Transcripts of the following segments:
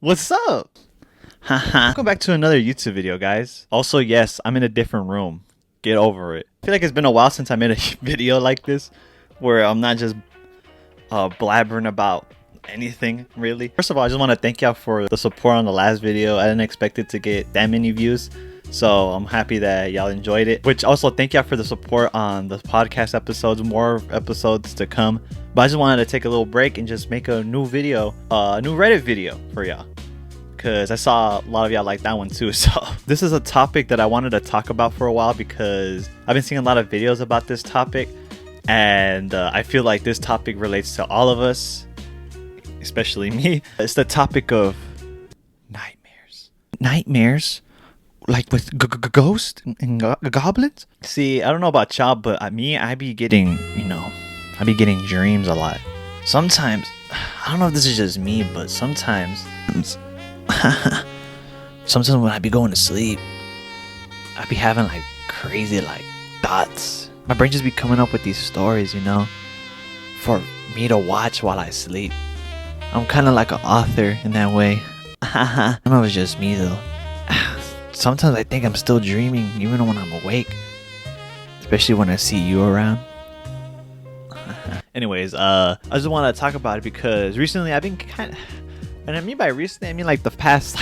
What's up? Haha. Welcome back to another YouTube video, guys. Also, yes, I'm in a different room. Get over it. I feel like it's been a while since I made a video like this, where I'm not just blabbering about anything, really. First of all, I just want to thank y'all for the support on the last video. I didn't expect it to get that many views, so I'm happy that y'all enjoyed it. Which also, thank y'all for the support on the podcast episodes. More episodes to come. But I just wanted to take a little break and just make a new video, a new Reddit video for y'all, because I saw a lot of y'all like that one too. So this is a topic that I wanted to talk about for a while because I've been seeing a lot of videos about this topic, and I feel like this topic relates to all of us, especially me. It's the topic of nightmares. Nightmares? Like with ghosts and goblins? See, I don't know about y'all, but I be getting, I be getting dreams a lot. Sometimes, I don't know if this is just me, but sometimes when I be going to sleep, I be having like crazy like thoughts. My brain just be coming up with these stories, for me to watch while I sleep. I'm kind of like an author in that way. I don't know if it's just me though. Sometimes I think I'm still dreaming even when I'm awake, especially when I see you around. Anyways, I just want to talk about it because recently I've been and I mean by recently, I mean like the past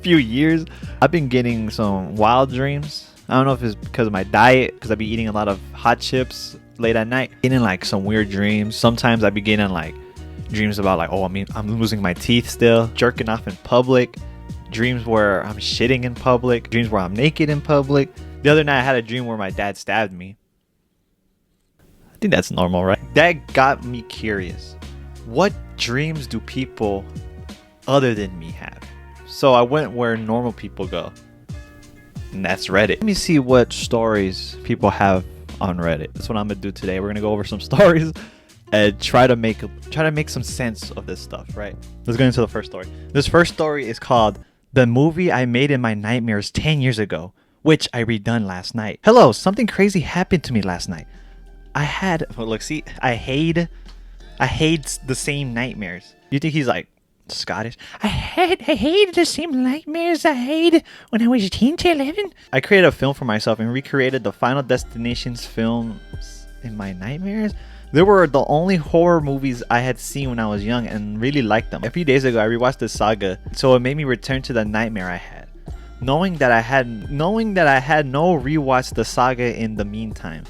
few years, I've been getting some wild dreams. I don't know if it's because of my diet, because I be eating a lot of hot chips late at night, getting like some weird dreams. Sometimes I be getting like dreams about like, I'm losing my teeth still, jerking off in public, dreams where I'm shitting in public, dreams where I'm naked in public. The other night I had a dream where my dad stabbed me. I think that's normal, right? That got me curious. What dreams do people other than me have? So I went where normal people go, and that's Reddit. Let me see what stories people have on Reddit. That's what I'm gonna do today. We're gonna go over some stories and try to make some sense of this stuff, right? Let's get into the first story. This first story is called "The Movie I Made in My Nightmares 10 Years Ago, which I redone last night." Hello, something crazy happened to me last night. I hate the same nightmares. You think he's like Scottish? I hate the same nightmares I had when I was 10 to 11. I created a film for myself and recreated the Final Destinations films in my nightmares. They were the only horror movies I had seen when I was young and really liked them. A few days ago, I rewatched the saga, so it made me return to the nightmare I had, knowing that I had no rewatched the saga in the meantime.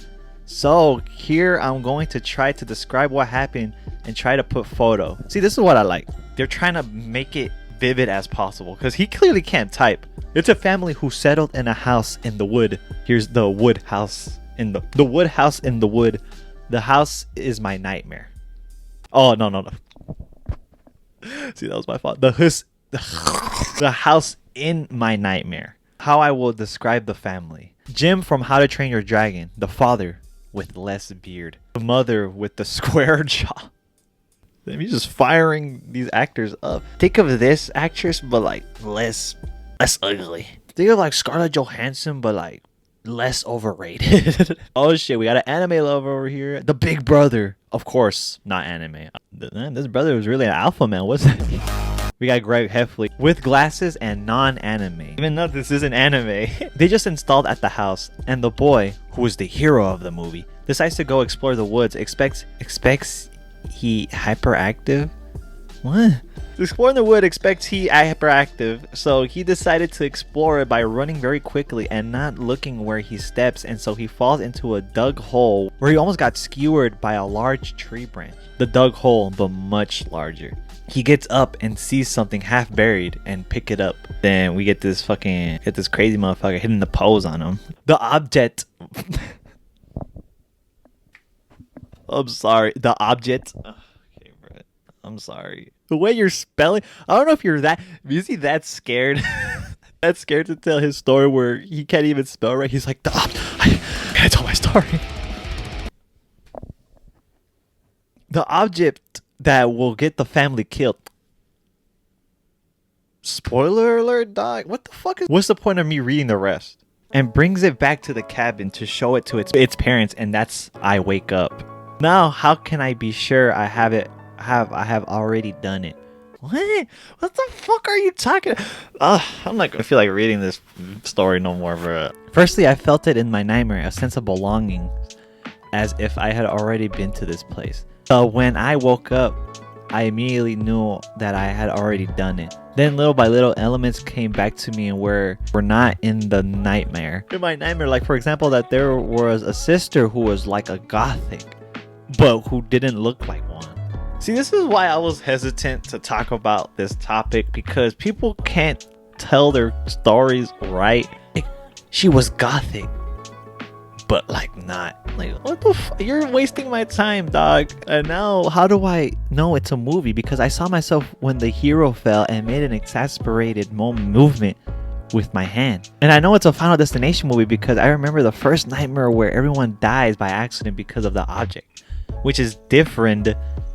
So here I'm going to try to describe what happened and try to put photo. See, this is what I like. They're trying to make it vivid as possible because he clearly can't type. It's a family who settled in a house in the wood. Here's the wood house in the wood house in the wood. The house is my nightmare. Oh, no. See, that was my fault. The house in my nightmare. How I will describe the family. Jim from How to Train Your Dragon. The father with less beard. The mother with the square jaw. He's just firing these actors up. Think of this actress, but like less ugly. Think of like Scarlett Johansson, but like less overrated. Oh shit, we got an anime lover over here. The Big Brother. Of course, not anime. This brother was really an alpha man, wasn't he? We got Greg Heffley with glasses and non-anime. Even though this isn't anime. They just installed at the house, and the boy, who is the hero of the movie, decides to go explore the woods. Expects he hyperactive? What? To explore in the wood expects he hyperactive, so he decided to explore it by running very quickly and not looking where he steps, and so he falls into a dug hole where he almost got skewered by a large tree branch. The dug hole, but much larger. He gets up and sees something half buried and pick it up. Then we get this crazy motherfucker hitting the pose on him. The object. I'm sorry. The object. Okay, bro. I'm sorry. The way you're spelling. I don't know if you're that scared. That scared to tell his story where he can't even spell right. He's like, I can't tell my story. The object that will get the family killed. Spoiler alert, dog. What the fuck what's the point of me reading the rest? And brings it back to the cabin to show it to its parents, and that's I wake up. Now, how can I be sure I have already done it? What? What the fuck are you talking? I'm not gonna feel like reading this story no more, bro. Firstly, I felt it in my nightmare, a sense of belonging, as if I had already been to this place. So when I woke up, I immediately knew that I had already done it. Then little by little, elements came back to me and were not in the nightmare. In my nightmare, like for example, that there was a sister who was like a gothic, but who didn't look like one. See, this is why I was hesitant to talk about this topic, because people can't tell their stories right. Like, she was gothic, but like not. Like, what the you're wasting my time, dog. And now how do I know it's a movie? Because I saw myself when the hero fell and made an exasperated movement with my hand. And I know it's a Final Destination movie because I remember the first nightmare where everyone dies by accident because of the object, which is different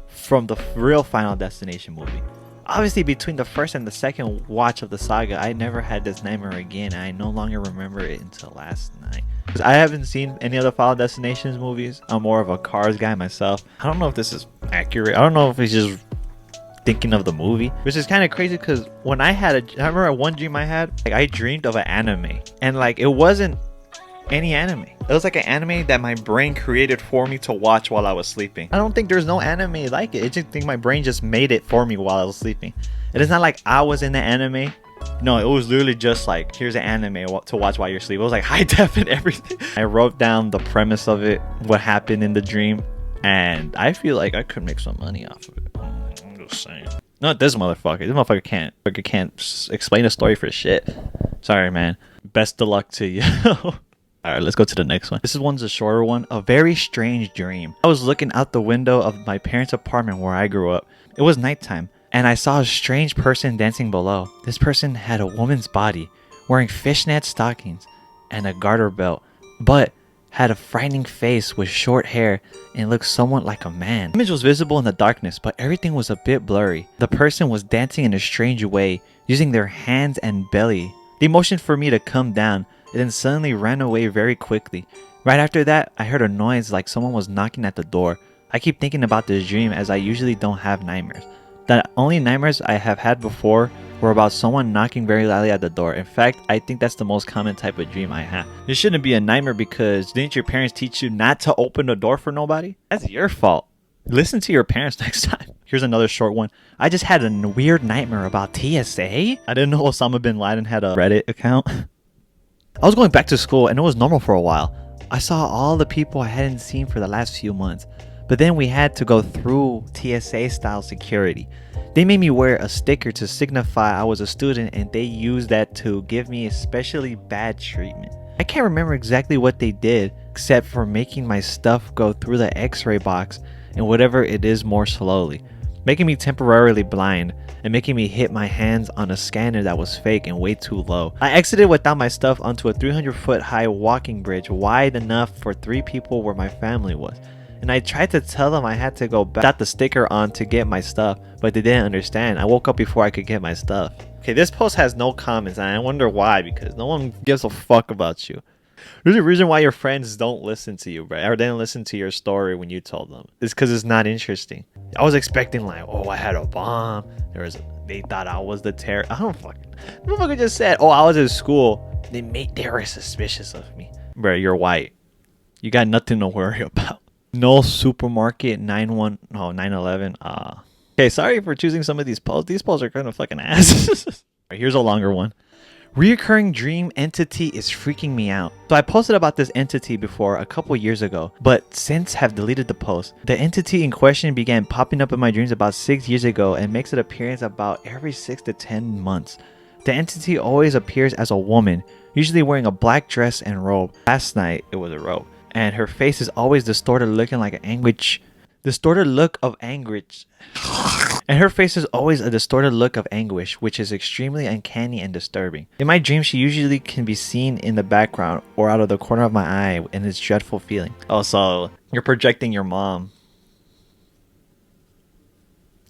from the real Final Destination movie. Obviously, between the first and the second watch of the saga, I never had this nightmare again, and I no longer remember it until last night. Because I haven't seen any of the Final Destinations movies. I'm more of a Cars guy myself. I don't know if this is accurate. I don't know if he's just thinking of the movie, which is kind of crazy because when I remember one dream I had, like I dreamed of an anime, and like it wasn't any anime. It was like an anime that my brain created for me to watch while I was sleeping. I don't think there's no anime like it. I just think my brain just made it for me while I was sleeping. It is not like I was in the anime. No, it was literally just like, here's an anime to watch while you're asleep. It was like high def and everything. I wrote down the premise of it, what happened in the dream, and I feel like I could make some money off of it. I'm just saying. Not this motherfucker. This motherfucker can't explain a story for shit. Sorry, man. Best of luck to you. Alright, let's go to the next one. This one's a shorter one. A very strange dream. I was looking out the window of my parents' apartment where I grew up. It was nighttime, and I saw a strange person dancing below. This person had a woman's body, wearing fishnet stockings and a garter belt, but had a frightening face with short hair and looked somewhat like a man. The image was visible in the darkness, but everything was a bit blurry. The person was dancing in a strange way, using their hands and belly. They motioned for me to come down, and then suddenly ran away very quickly. Right after that, I heard a noise like someone was knocking at the door. I keep thinking about this dream as I usually don't have nightmares. The only nightmares I have had before were about someone knocking very loudly at the door. In fact, I think that's the most common type of dream I have. This shouldn't be a nightmare because didn't your parents teach you not to open the door for nobody? That's your fault. Listen to your parents next time. Here's another short one. I just had a weird nightmare about TSA. I didn't know Osama bin Laden had a Reddit account. I was going back to school and it was normal for a while. I saw all the people I hadn't seen for the last few months. But then we had to go through TSA style security. They made me wear a sticker to signify I was a student, and they used that to give me especially bad treatment. I can't remember exactly what they did except for making my stuff go through the x-ray box and whatever it is more slowly, making me temporarily blind and making me hit my hands on a scanner that was fake and way too low. I exited without my stuff onto a 300-foot high walking bridge wide enough for 3 people where my family was. And I tried to tell them I had to go back, got the sticker on to get my stuff, but they didn't understand. I woke up before I could get my stuff. Okay, this post has no comments, and I wonder why, because no one gives a fuck about you. There's a reason why your friends don't listen to you, bro, or they don't listen to your story when you told them. It's because it's not interesting. I was expecting like, oh, I had a bomb. They thought I was the terror. I don't fucking. The motherfucker just said, oh, I was in school. They were suspicious of me, bro. You're white. You got nothing to worry about. No supermarket 911. Okay, sorry for choosing some of these posts. These posts are kind of fucking ass. Here's a longer one. Reoccurring dream entity is freaking me out. So I posted about this entity before a couple years ago, but since have deleted the post. The entity in question began popping up in my dreams about 6 years ago and makes an appearance about every 6 to 10 months. The entity always appears as a woman, usually wearing a black dress and robe. Last night it was a robe. And her face is always distorted, looking like an anguish. Distorted look of anguish. And her face is always a distorted look of anguish, which is extremely uncanny and disturbing. In my dreams, she usually can be seen in the background or out of the corner of my eye, and it's dreadful feeling. Oh, so you're projecting your mom.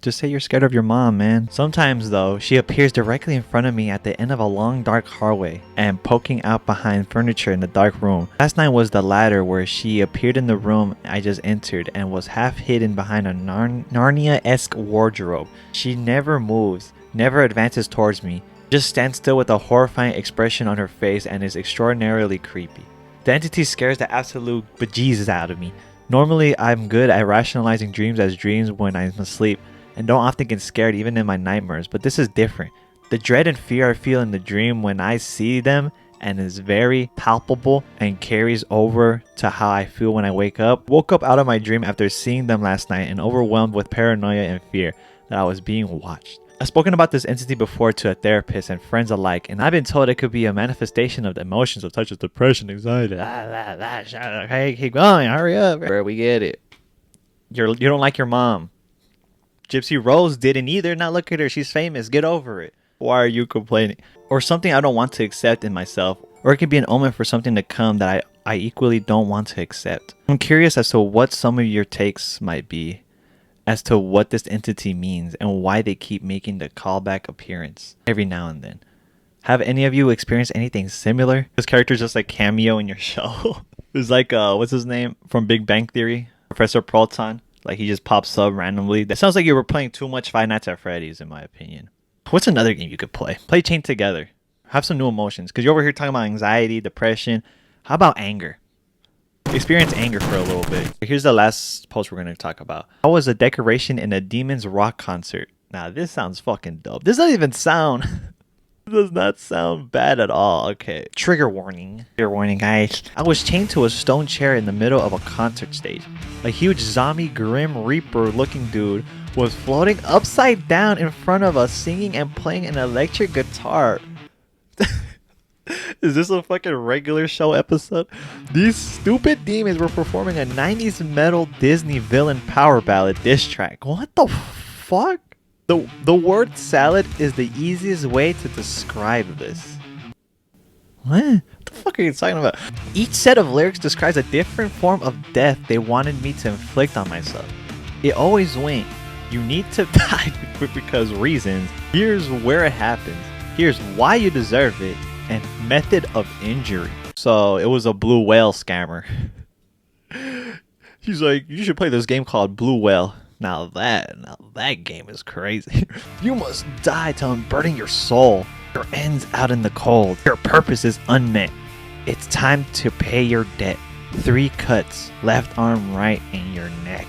Just say you're scared of your mom, man. Sometimes, though, she appears directly in front of me at the end of a long dark hallway and poking out behind furniture in the dark room. Last night was the latter, where she appeared in the room I just entered and was half hidden behind a Narnia-esque wardrobe. She never moves, never advances towards me, just stands still with a horrifying expression on her face and is extraordinarily creepy. The entity scares the absolute bejesus out of me. Normally, I'm good at rationalizing dreams as dreams when I'm asleep, and don't often get scared even in my nightmares, but this is different. The dread and fear I feel in the dream when I see them and is very palpable and carries over to how I feel when I wake up. Woke up out of my dream after seeing them last night and overwhelmed with paranoia and fear that I was being watched. I've spoken about this entity before to a therapist and friends alike, and I've been told it could be a manifestation of the emotions of such as depression, anxiety. Hey, keep going, hurry up. We get it. You don't like your mom. Gypsy Rose didn't either. Now look at her. She's famous. Get over it. Why are you complaining? Or something I don't want to accept in myself. Or it could be an omen for something to come that I equally don't want to accept. I'm curious as to what some of your takes might be as to what this entity means and why they keep making the callback appearance every now and then. Have any of you experienced anything similar? This character's just like cameo in your show. It's like, what's his name from Big Bang Theory? Professor Proton. Like he just pops up randomly. That sounds like you were playing too much Five Nights at Freddy's in my opinion. What's another game you could play? Play Chain Together. Have some new emotions. Because you're over here talking about anxiety, depression. How about anger? Experience anger for a little bit. Here's the last post we're going to talk about. How was a decoration in a Demons rock concert? Now this sounds fucking dope. This doesn't even sound... does not sound bad at all. Okay. Trigger warning. Trigger warning, guys. I was chained to a stone chair in the middle of a concert stage. A huge zombie Grim Reaper looking dude was floating upside down in front of us singing and playing an electric guitar. Is this a fucking regular show episode? These stupid demons were performing a 90s metal Disney villain power ballad diss track. What the fuck? The word salad is the easiest way to describe this. What the fuck are you talking about? Each set of lyrics describes a different form of death they wanted me to inflict on myself. It always went, you need to die because reasons. Here's where it happens. Here's why you deserve it. And method of injury. So it was a blue whale scammer. He's like, you should play this game called Blue Whale. Now that game is crazy. You must die till I'm burning your soul. Your end's out in the cold. Your purpose is unmet. It's time to pay your debt. 3 cuts, left arm, right, in your neck.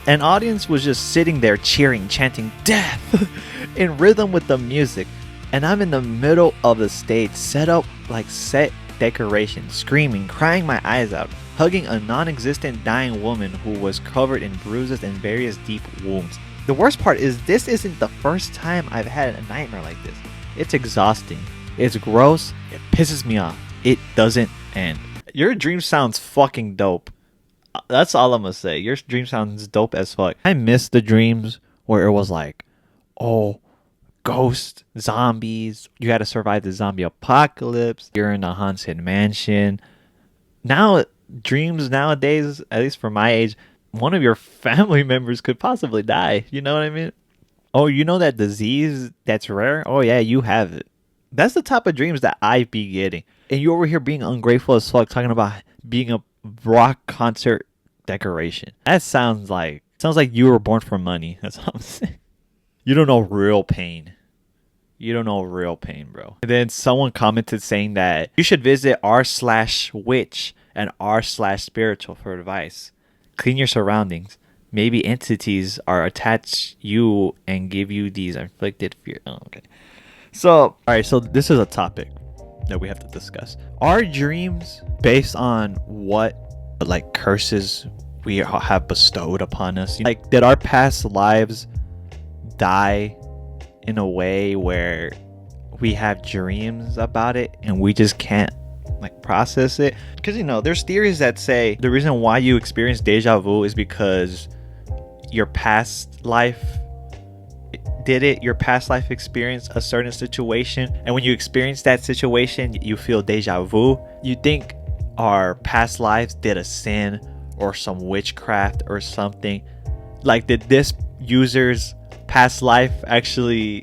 An audience was just sitting there cheering, chanting death in rhythm with the music. And I'm in the middle of the stage, set up like set decoration, screaming, crying my eyes out, hugging a non-existent dying woman who was covered in bruises and various deep wounds. The worst part is this isn't the first time I've had a nightmare like this. It's exhausting. It's gross. It pisses me off. It doesn't end. Your dream sounds fucking dope. That's all I'm gonna say. Your dream sounds dope as fuck. I miss the dreams where it was like, oh, ghosts, zombies, you had to survive the zombie apocalypse, you're in a haunted mansion. Now, dreams nowadays, at least for my age, one of your family members could possibly die. You know what I mean? Oh, you know that disease that's rare? Oh yeah, you have it. That's the type of dreams that I be getting. And you over here being ungrateful as fuck, talking about being a rock concert decoration. That sounds like you were born for money. That's what I'm saying. You don't know real pain. You don't know real pain, bro. And then someone commented saying that you should visit r/witch and r/spiritual for advice. Clean your surroundings. Maybe entities are attached you and give you these inflicted fear. Oh, okay. So, all right. So this is a topic that we have to discuss. Are dreams based on what like curses we have bestowed upon us? Like, did our past lives die in a way where we have dreams about it and we just can't like process it? Because there's theories that say the reason why you experience deja vu is because your past life your past life experienced a certain situation, and when you experience that situation you feel deja vu. You think our past lives did a sin or some witchcraft or something. Like, did this users past life actually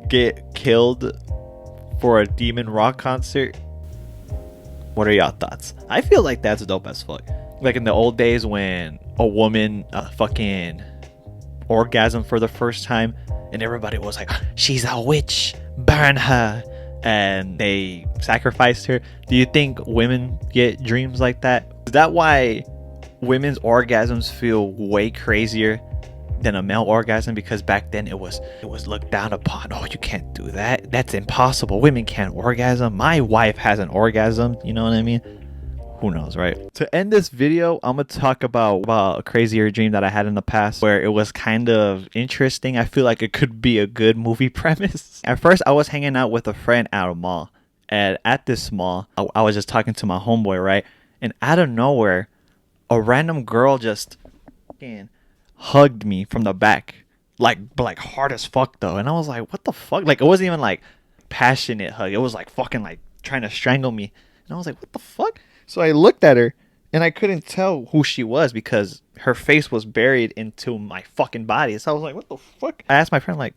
get killed for a demon rock concert? What are y'all thoughts? I feel like that's dope as fuck. Like in the old days when a woman fucking orgasm for the first time and everybody was like, she's a witch, burn her, and they sacrificed her. Do you think women get dreams like that? Is that why women's orgasms feel way crazier than a male orgasm? Because back then it was looked down upon. Oh, you can't do that, that's impossible, women can't orgasm, my wife has an orgasm, you know what I mean? Who knows, right? To end this video, I'm gonna talk about a crazier dream that I had in the past where it was kind of interesting. I feel like it could be a good movie premise. At first, I was hanging out with a friend at a mall, and at this mall, I was just talking to my homeboy, right? And out of nowhere, a random girl just fucking hugged me from the back, like hard as fuck though. And I was like, what the fuck? Like, it wasn't even like passionate hug. It was like fucking like trying to strangle me. And I was like, what the fuck? So I looked at her and I couldn't tell who she was because her face was buried into my fucking body. So I was like, what the fuck? I asked my friend, like,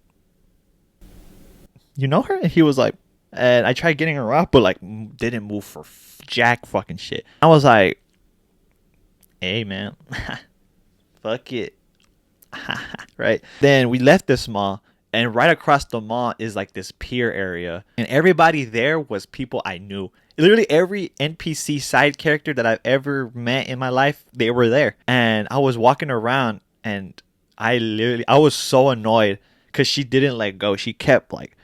you know her? And he was like, and I tried getting her off, but like didn't move for jack fucking shit. I was like, hey man, fuck it. Right? Then we left this mall, and right across the mall is like this pier area, and everybody there was people I knew. Literally every NPC side character that I've ever met in my life, they were there. And I was walking around, and I was so annoyed because she didn't let go. She kept like,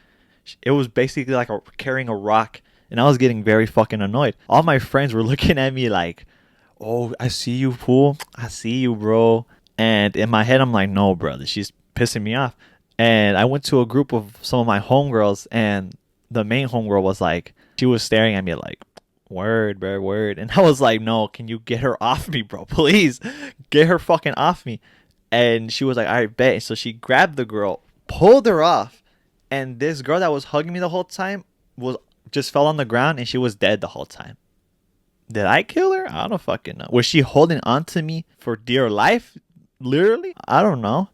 it was basically like carrying a rock, and I was getting very fucking annoyed. All my friends were looking at me like, oh, I see you, fool, I see you, bro. And in my head, I'm like, no, brother, she's pissing me off. And I went to a group of some of my homegirls, and the main homegirl was like, she was staring at me like, word, bro, word. And I was like, no, can you get her off me, bro? Please get her fucking off me. And she was like, I bet. And so she grabbed the girl, pulled her off, and this girl that was hugging me the whole time was just fell on the ground, and she was dead the whole time. Did I kill her? I don't fucking know. Was she holding on to me for dear life? Literally? I don't know.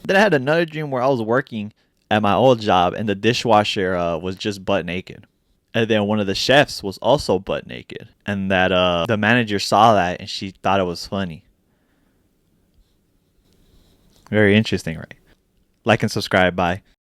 Then I had another dream where I was working at my old job, and the dishwasher was just butt naked. And then one of the chefs was also butt naked. And that the manager saw that, and she thought it was funny. Very interesting, right? Like and subscribe. Bye.